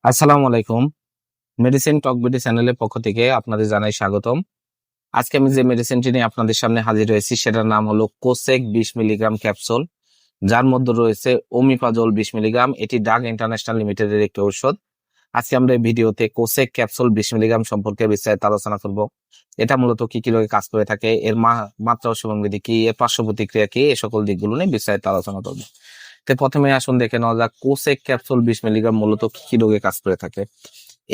আসসালামু আলাইকুম। মেডিসিন টক বিডি চ্যানেলের পক্ষ থেকে আপনাদের জানাই স্বাগতম। আজকে আমি যে মেডিসিনটি নিয়ে আপনাদের সামনে হাজির হয়েছি সেটার নাম হলো কোসেক 20 মিলিগ্রাম ক্যাপসুল, যার মধ্যে রয়েছে ওমিপাজল 20 মিলিগ্রাম। এটি ডাগ ইন্টারন্যাশনাল লিমিটেডের একটি ঔষধ। আজকে আমরা এই ভিডিওতে কোসেক ক্যাপসুল 20 মিলিগ্রাম সম্পর্কে বিস্তারিত আলোচনা করব। এটা মূলত কি কি রোগে কাজ করে থাকে, এর মাত্রা ও সেবনবিধি কি, এর পার্শ্ব প্রতিক্রিয়া কি, এ সকল দিকগুলো নিয়ে বিস্তারিত আলোচনা করব। তো প্রথমে আসুন দেখে নেওয়া যাক কোসেক ক্যাপসুল 20 মিলিগ্রাম মূলত কি কি রোগে কাজ করে থাকে।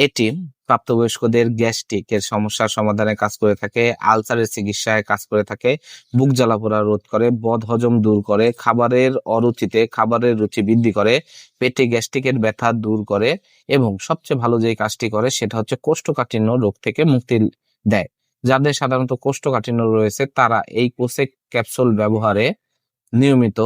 এটি প্রাপ্তবয়স্কদের গ্যাস্ট্রিক এর সমস্যার সমাধানে কাজ করে থাকে, আলসারের চিকিৎসায় কাজ করে থাকে, বুক জ্বালাপোড়া রোধ করে, বদহজম দূর করে, খাবারের অরুচিতে খাবারের রুচি বৃদ্ধি করে, পেটে গ্যাস্ট্রিকের ব্যথা দূর করে এবং সবচেয়ে ভালো যে কাজটি করে সেটা হচ্ছে কোষ্ঠকাঠিন্য রোগ থেকে মুক্তি দেয়। যাদের সাধারণত কোষ্ঠকাঠিন্য রয়েছে তারা এই কোসেক ক্যাপসুল ব্যবহারে নিয়মিত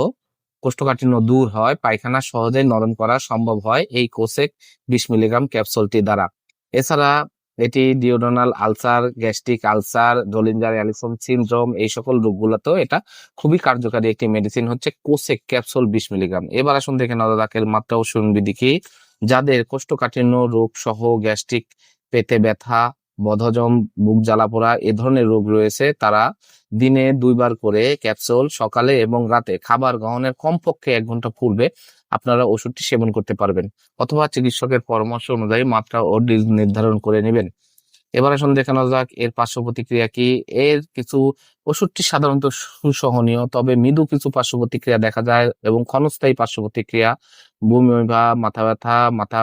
কোষ্ঠকাঠিন্য দূর হয়, পায়খানা সহজেই নরম করা সম্ভব হয় এই কোসেক 20 মিলিগ্রাম ক্যাপসুলটি দ্বারা। এছাড়া এটি duodenal ulcer, gastric ulcer, Zollinger Ellison syndrome এই সকল রোগগুলোতেও এটা খুবই কার্যকারী একটি মেডিসিন হচ্ছে কোসেক ক্যাপসুল 20 মিলিগ্রাম। এবার আসুন দেখে নেওয়া যাক এর মাত্রা ও সেবনবিধি কি। যাদের কোষ্ঠকাঠিন্য রোগ সহ গ্যাস্ট্রিক, পেটে ব্যথা, বদহজম, বুক জ্বালাপোড়া এ ধরনের রোগ রয়েছে তারা দিনে 2 বার করে ক্যাপসুল সকালে এবং রাতে খাবার গ্রহণের কমপক্ষে 1 ঘন্টা পূর্বে আপনারা ওষুধটি সেবন করতে পারবেন, অথবা চিকিৎসকের পরামর্শ অনুযায়ী মাত্রা ও ডোজ নির্ধারণ করে নেবেন। এবার আসুন দেখানো যাক এর পার্শ্ব প্রতিক্রিয়া কি। এর কিছু ওষুধটি সাধারণত সুসহনীয়, তবে মৃদু কিছু পার্শ্ব প্রতিক্রিয়া দেখা যায় এবং ক্ষণস্থায়ী পার্শ্ব প্রতিক্রিয়া, বমি বা মাথা ব্যথা, মাথা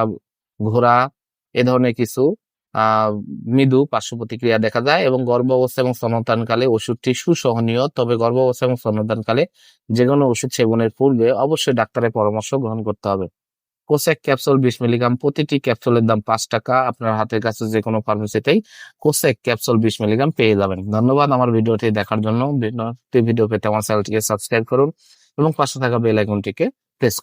ঘোরা এ ধরনের কিছু মৃদু পার্শ্ব প্রতিক্রিয়া দেখা যায় এবং গর্ভাবস্থা এবং স্তন্যদানকালে ওষুধটি সুসহনীয়, তবে গর্ভাবস্থা এবং স্তন্যদানকালে যে কোনো ওষুধ সেবনের পূর্বে অবশ্যই ডাক্তারের পরামর্শ গ্রহণ করতে হবে। কোসেক ক্যাপসুল 20 মিলিগ্রাম, প্রতিটি ক্যাপসুলের দাম 5 টাকা। আপনার হাতের কাছে যে কোনো ফার্মেসিতেই কোসেক ক্যাপসুল 20 মিলিগ্রাম পেয়ে যাবেন। ধন্যবাদ আমার ভিডিওটি দেখার জন্য। ভিডিও পেতে আমার চ্যানেলটিকে সাবস্ক্রাইব করুন এবং পাশে থাকা বেল আইকনটিকে প্রেস